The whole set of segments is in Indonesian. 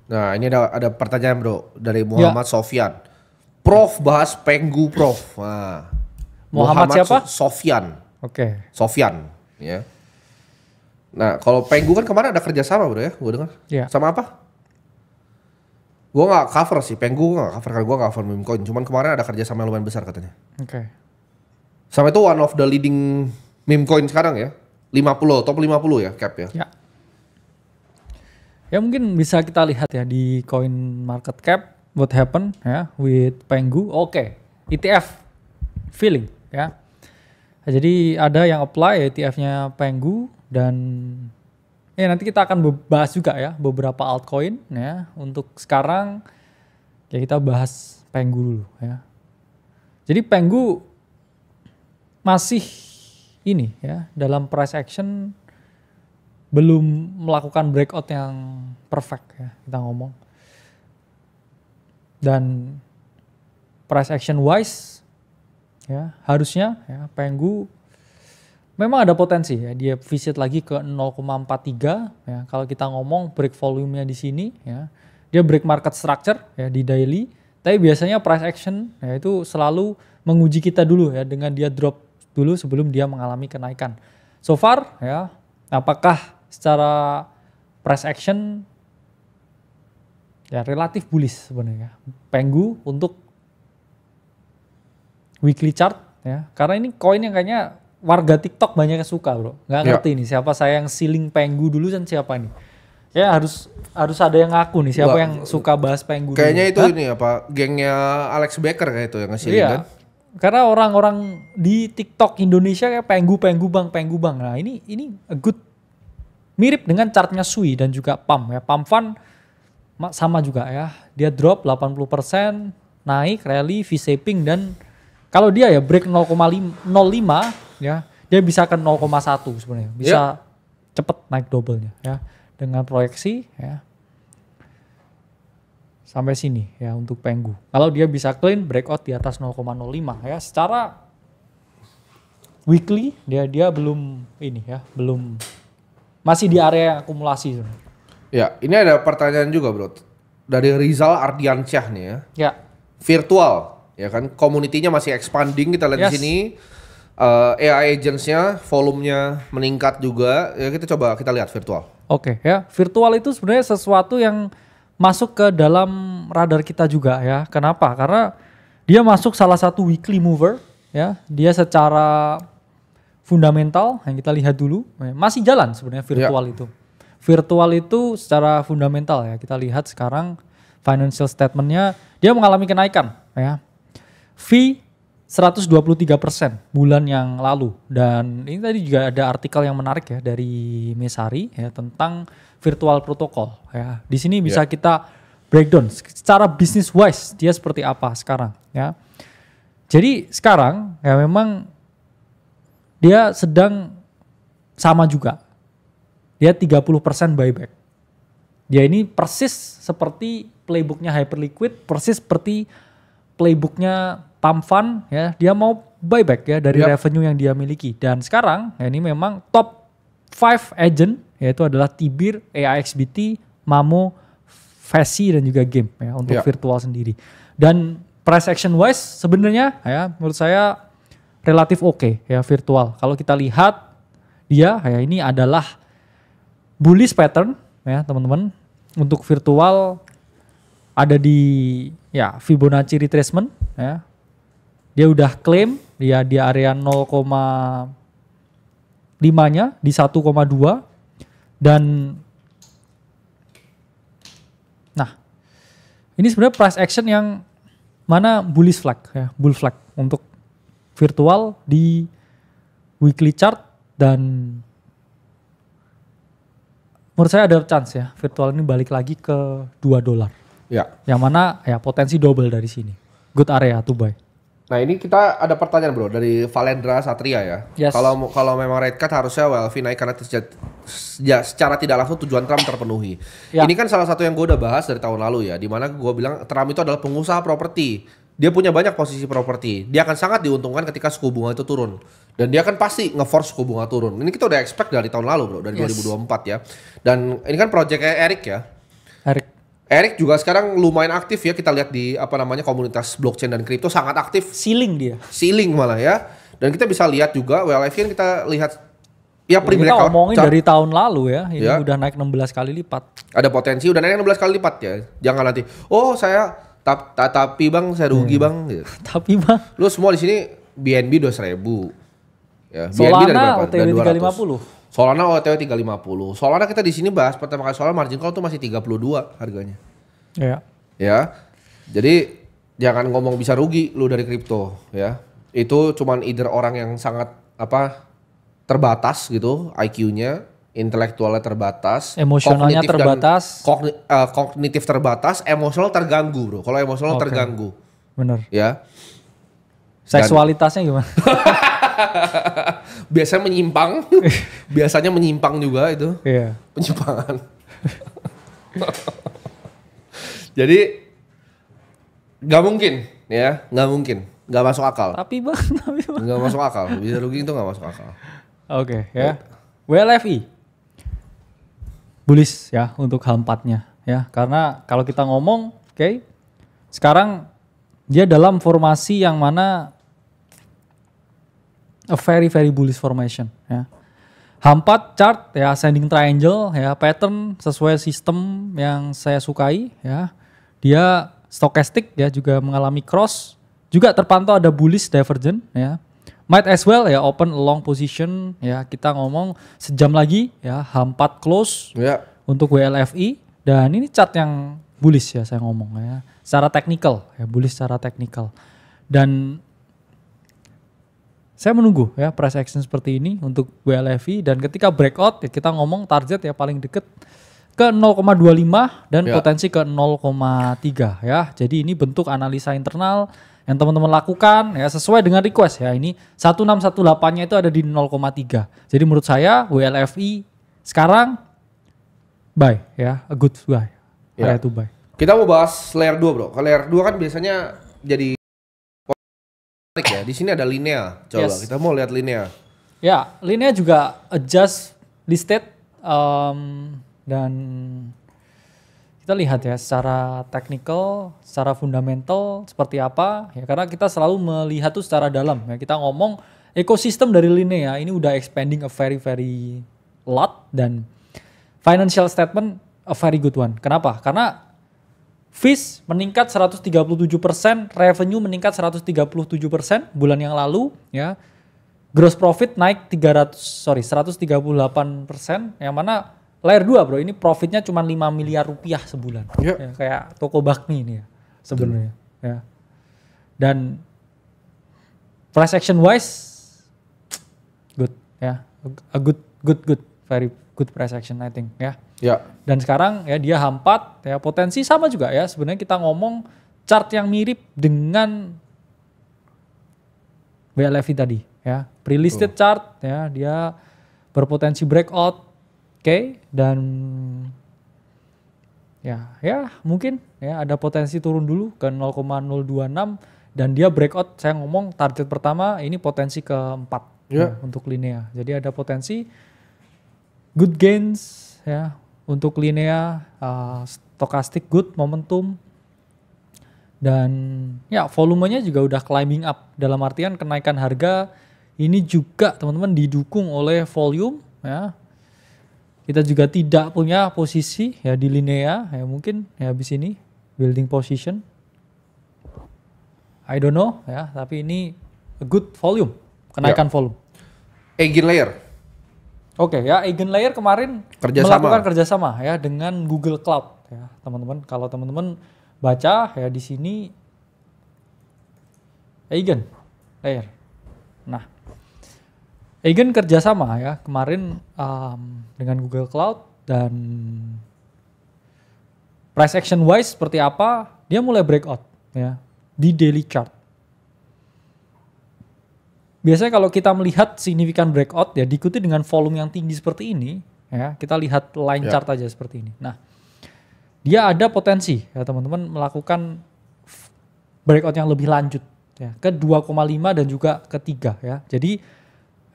Nah ini ada pertanyaan bro dari Ya, Muhammad Sofyan. Prof bahas Penggu Prof. Nah, Muhammad siapa? Sofyan. Oke. Sofyan. Ya. Nah kalau Penggu kan kemarin ada kerjasama bro ya, gue dengar. Ya. Sama apa? Gue nggak cover sih, Penggu nggak cover karena gue nggak cover meme coin. Cuman kemarin ada kerjasama yang lumayan besar katanya. Oke. Sama itu one of the leading meme coin sekarang ya. 50, top 50 ya cap ya. Ya. Ya mungkin bisa kita lihat ya di coin market cap what happen ya with Penggu. Oke. ETF feeling ya. Nah, jadi ada yang apply ETF-nya Penggu dan ya nanti kita akan bahas juga ya beberapa altcoin ya. Untuk sekarang ya kita bahas Penggu dulu ya. Jadi Penggu masih ini ya dalam price action belum melakukan breakout yang perfect ya kita ngomong. Dan price action wise ya harusnya ya Penggu memang ada potensi ya dia visit lagi ke 0,43 ya kalau kita ngomong break volume-nya di sini ya. Dia break market structure ya di daily, tapi biasanya price action ya itu selalu menguji kita dulu ya dengan dia drop dulu sebelum dia mengalami kenaikan. So far ya apakah secara price action ya relatif bullish sebenarnya Penggu untuk weekly chart ya karena ini koin yang kayaknya warga TikTok banyak yang suka bro, nggak ngerti nih siapa saya yang ceiling Penggu dulu dan siapa nih ya harus ada yang ngaku nih siapa yang suka bahas Penggu kayaknya dulu. itu ini apa gengnya Alex Becker kayak itu yang nge-ceiling Iya. kan. Karena orang-orang di TikTok Indonesia kayak Penggu bang. Nah ini a good mirip dengan chartnya Sui dan juga PAM ya. PAM Fund sama juga ya. Dia drop 80%, naik, rally, V-shaping dan kalau dia ya break 0,05 ya, dia bisa ke 0,1 sebenarnya. Bisa cepet naik double-nya ya. Dengan proyeksi ya. Sampai sini ya untuk Penggu. Kalau dia bisa clean breakout di atas 0,05 ya secara weekly dia belum ini ya, belum masih di area akumulasi. Ya, ini ada pertanyaan juga bro dari Rizal Ardiansyah nih ya. Ya. Virtual ya kan, community-nya masih expanding kita lihat di sini. AI agents-nya volumenya meningkat juga. Ya kita lihat virtual. Oke ya, virtual itu sebenarnya sesuatu yang masuk ke dalam radar kita juga ya. Kenapa? Karena dia masuk salah satu weekly mover ya. Dia secara fundamental yang kita lihat dulu masih jalan sebenarnya virtual itu. Virtual itu secara fundamental ya. Kita lihat sekarang financial statement-nya dia mengalami kenaikan ya. Fee 123% bulan yang lalu dan ini tadi juga ada artikel yang menarik ya dari Mesari ya tentang virtual protocol ya. Di sini bisa kita breakdown secara business wise dia seperti apa sekarang ya. Jadi sekarang ya memang dia sedang sama juga. Dia 30% buyback. Dia ini persis seperti playbooknya Hyperliquid, persis seperti playbooknya Pump Fund ya. Dia mau buyback ya dari revenue yang dia miliki. Dan sekarang ya ini memang top 5 agent yaitu adalah Tibir, AIXBT, Mamo, Fasi dan juga Game ya untuk virtual sendiri. Dan price action wise sebenarnya ya menurut saya relatif oke ya virtual. Kalau kita lihat dia ya ini adalah bullish pattern ya teman-teman. Untuk virtual ada di ya Fibonacci retracement ya. Dia udah klaim dia di area 0,5-nya di 1,2 dan nah ini sebenarnya price action yang mana bullish flag ya, bull flag untuk virtual di weekly chart dan menurut saya ada chance ya virtual ini balik lagi ke $2. Ya. Yang mana ya potensi double dari sini. Good area to buy. Nah ini kita ada pertanyaan bro dari Valendra Satria ya. Yes. Kalau memang rate cut harusnya WLV naik karena secara tidak langsung tujuan Trump terpenuhi. Ya. Ini kan salah satu yang gue udah bahas dari tahun lalu ya. Dimana gue bilang Trump itu adalah pengusaha properti. Dia punya banyak posisi properti. Dia akan sangat diuntungkan ketika suku bunga itu turun. Dan dia akan pasti nge-force suku bunga turun. Ini kita udah expect dari tahun lalu bro. Dari 2024 ya. Dan ini kan projectnya Eric ya. Eric. Erik juga sekarang lumayan aktif ya, kita lihat di apa namanya komunitas blockchain dan kripto sangat aktif, Ceiling dia. ceiling malah ya. Dan kita bisa lihat juga WLF kan kita lihat ya Kita ngomongin dari tahun lalu ya, ini Ya. udah naik 16 kali lipat. ada potensi udah naik 16 kali lipat ya. Jangan nanti, oh saya tapi bang saya rugi bang. Gitu. Tapi bang, Lu semua di sini BNB 2.000. Ya, Solana OTW Dari 200. 350. Solana OTW 350. Solana kita di sini bahas pertama kali soal margin call tuh masih 32 harganya. Ya. Ya. Jadi jangan ngomong bisa rugi lu dari kripto ya. Itu cuman either orang yang sangat terbatas gitu IQ-nya, intelektualnya terbatas, Emosionalnya kognitif dan terbatas. kognitif terbatas, emosional terganggu, Bro. Kalau emosional Oke. terganggu, Bener. ya. Seksualitasnya gimana? Biasanya menyimpang, biasanya menyimpang juga itu, Iya. penyimpangan. Jadi nggak mungkin, ya, nggak mungkin, nggak masuk akal, Tapi bang. nggak masuk akal. Bisa rugi itu nggak masuk akal. Oke ya. WLFI. Bullish ya untuk H4-nya ya. Karena kalau kita ngomong, oke, sekarang dia dalam formasi yang mana a very very bullish formation ya. H4 chart ya ascending triangle ya, pattern sesuai sistem yang saya sukai ya. Dia stochastic ya, juga mengalami cross, juga terpantau ada bullish divergence ya. Might as well ya open a long position ya, kita ngomong sejam lagi ya H4 close Ya, untuk WLFI, dan ini chart yang bullish ya saya ngomong ya. Secara technical ya, bullish secara technical. Dan saya menunggu ya price action seperti ini untuk WLFI, dan ketika breakout ya kita ngomong target ya paling deket ke 0,25 dan Ya. potensi ke 0,3 ya. Jadi ini bentuk analisa internal yang teman-teman lakukan ya sesuai dengan request ya. Ini 1618-nya itu ada di 0,3. Jadi menurut saya WLFI sekarang buy ya, a good buy. Ya. Area to buy. kita mau bahas layer 2 bro. Kalau layer 2 kan biasanya jadi menarik ya. Di sini ada linea. Coba Yes. kita mau lihat linea. Ya, linea juga adjust listed dan kita lihat ya secara technical, secara fundamental seperti apa ya, karena kita selalu melihat tuh secara dalam ya. Kita ngomong ekosistem dari linea ini udah expanding a very very lot, dan financial statement a very good one. Kenapa? Karena fees meningkat 137%, revenue meningkat 137% bulan yang lalu ya. Gross profit naik 138%, yang mana layer 2 bro, ini profitnya cuma 5 miliar rupiah sebulan. Ya. Ya, kayak toko bakmi ini ya sebenarnya. Ya. Dan price action wise good ya. A good very good price action I think ya. Ya. Dan sekarang ya dia H4 ya, potensi sama juga ya. Sebenarnya kita ngomong chart yang mirip dengan WLFI tadi ya. Pre-listed chart ya, dia berpotensi breakout. Oke, dan ya mungkin ya ada potensi turun dulu ke 0,026, dan dia breakout, saya ngomong target pertama ini potensi keempat ya, untuk linea. Jadi ada potensi good gains ya untuk linea, stochastic good momentum, dan ya volumenya juga udah climbing up, dalam artian kenaikan harga ini juga teman-teman didukung oleh volume ya. Kita juga tidak punya posisi ya di linea ya, mungkin ya habis ini building position. I don't know ya, tapi ini a good volume, kenaikan volume. Eigen layer. Oke ya, Eigenlayer kemarin melakukan kerjasama ya dengan Google Cloud ya teman-teman. Kalau teman-teman baca ya di sini Eigenlayer. Nah, Eigen kerjasama ya kemarin dengan Google Cloud, dan price action wise seperti apa, dia mulai breakout ya di daily chart. Biasanya kalau kita melihat signifikan breakout ya diikuti dengan volume yang tinggi seperti ini ya, kita lihat line chart aja seperti ini. Nah, dia ada potensi ya teman-teman melakukan breakout yang lebih lanjut ya ke 2,5 dan juga ke 3 ya. Jadi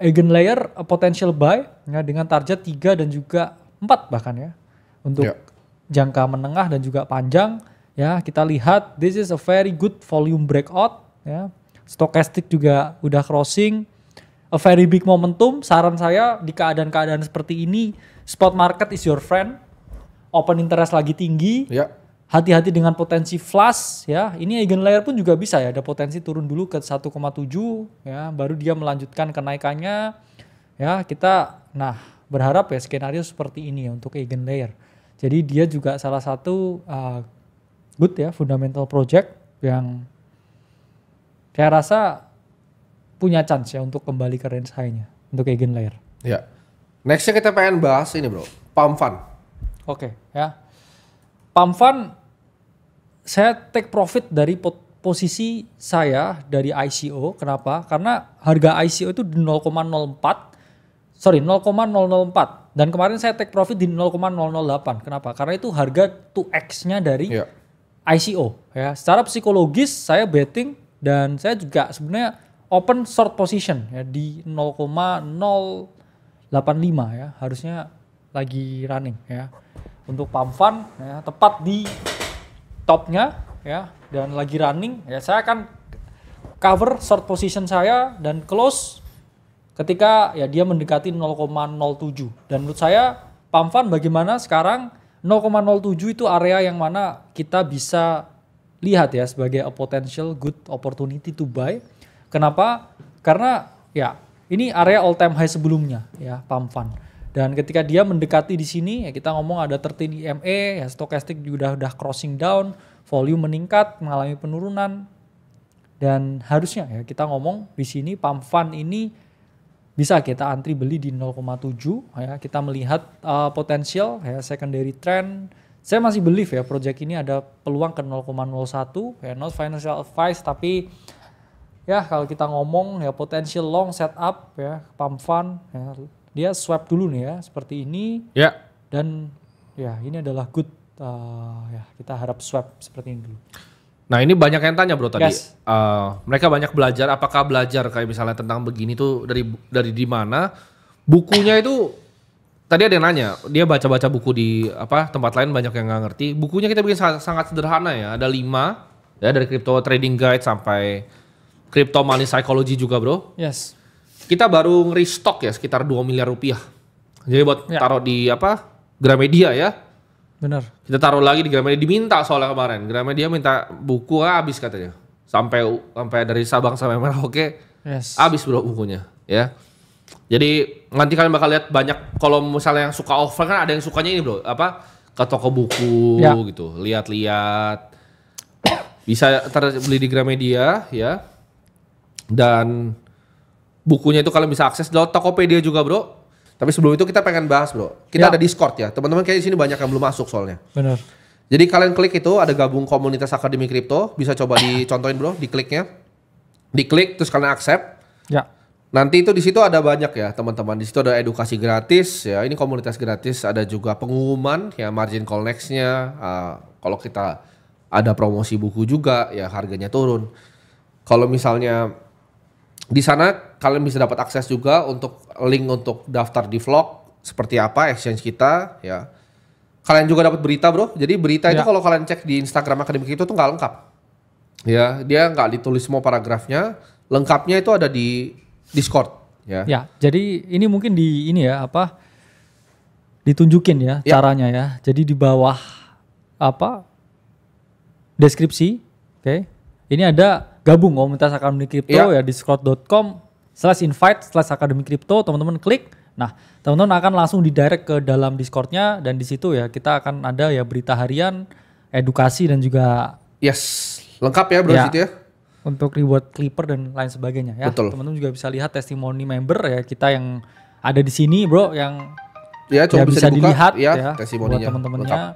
Eigenlayer a potential buy ya, dengan target 3 dan juga 4 bahkan ya untuk jangka menengah dan juga panjang ya. Kita lihat this is a very good volume breakout ya. Stochastic juga udah crossing, a very big momentum. Saran saya di keadaan-keadaan seperti ini, spot market is your friend. Open interest lagi tinggi. Ya. Hati-hati dengan potensi flash ya. Ini eigenlayer pun juga bisa ya, ada potensi turun dulu ke 1,7 ya, baru dia melanjutkan kenaikannya. Ya, kita berharap ya skenario seperti ini ya untuk eigenlayer. Jadi dia juga salah satu good ya fundamental project yang saya rasa punya chance ya untuk kembali ke range high-nya untuk eigenlayer. Ya. Nextnya kita pengen bahas ini bro, Pump Fund. Oke ya. Pump Fund saya take profit dari posisi saya dari ICO. Kenapa? Karena harga ICO itu di 0,04 dan kemarin saya take profit di 0,008. Kenapa? Karena itu harga 2x-nya dari ICO ya. Secara psikologis saya betting dan saya juga sebenarnya open short position ya di 0,085 ya. Harusnya lagi running ya. Untuk Pump Fund ya, tepat di topnya ya dan lagi running ya, saya akan cover short position saya dan close ketika ya dia mendekati 0,07. Dan menurut saya Pump Fund bagaimana sekarang 0,07 itu area yang mana kita bisa lihat ya sebagai a potential good opportunity to buy. Kenapa? Karena ya ini area all time high sebelumnya ya Pump Fund. Dan ketika dia mendekati di sini ya kita ngomong ada 13 EMA ya, stochastic juga udah crossing down, volume meningkat, mengalami penurunan. Dan harusnya ya kita ngomong di sini Pump Fund ini bisa kita antri beli di 0,7 ya. Kita melihat potensial ya secondary trend. Saya masih believe ya project ini ada peluang ke 0,01 ya, not financial advice tapi ya kalau kita ngomong ya potential long setup ya Pump Fund ya. Dia swap dulu nih ya seperti ini ya. Dan ya ini adalah good ya kita harap swap seperti ini dulu. Nah ini banyak yang tanya bro tadi. Yes. Mereka banyak belajar, apakah belajar kayak misalnya tentang begini tuh dari di mana? Bukunya itu tadi ada yang nanya, dia baca-baca buku di tempat lain banyak yang nggak ngerti. Bukunya kita bikin sangat sederhana ya, ada 5 ya dari Crypto Trading Guide sampai Crypto Money Psychology juga bro. Yes. Kita baru nge-restock ya sekitar 2 miliar rupiah. Jadi buat taruh di Gramedia ya. Benar. Kita taruh lagi di Gramedia, diminta soalnya kemarin. Gramedia minta buku habis katanya. Sampai dari Sabang sampai Merauke. Yes. Habis bro bukunya ya. Jadi nanti kalian bakal lihat banyak, kalau misalnya yang suka offline kan ada yang sukanya ini bro, ke toko buku gitu. Lihat-lihat. Bisa beli di Gramedia ya. Dan bukunya itu kalian bisa akses lewat Tokopedia juga bro. Tapi sebelum itu kita pengen bahas bro. Kita ada Discord ya. Teman-teman kayak di sini banyak yang belum masuk soalnya. Benar. Jadi kalian klik itu ada gabung komunitas Akademi Kripto. Bisa coba dicontohin bro, dikliknya. Diklik terus kalian accept. Ya. Nanti itu di situ ada banyak ya teman-teman. Di situ ada edukasi gratis ya. Ini komunitas gratis. Ada juga pengumuman ya, margin call next-nya. Kalau kita ada promosi buku juga ya harganya turun. Kalau misalnya di sana kalian bisa dapat akses juga untuk link untuk daftar di vlog seperti apa exchange kita ya. Kalian juga dapat berita bro. Jadi berita itu kalau kalian cek di Instagram Akademi Kripto itu nggak lengkap. Ya, dia nggak ditulis semua paragrafnya. Lengkapnya itu ada di Discord ya. Ya, jadi ini mungkin ditunjukin ya caranya ya. Jadi di bawah deskripsi, oke. Ini ada gabung komunitas Akademi Kripto ya, discord.com/invite/Akademi Kripto, teman-teman klik. Nah, teman-teman akan langsung didirect ke dalam Discord-nya dan di situ ya kita akan ada ya berita harian, edukasi dan juga lengkap ya bro situ ya. Untuk reward clipper dan lain sebagainya ya. Betul. Teman-teman juga bisa lihat testimoni member ya kita yang ada di sini bro yang coba bisa dibuka, dilihat ya testimoninya buat teman-temannya.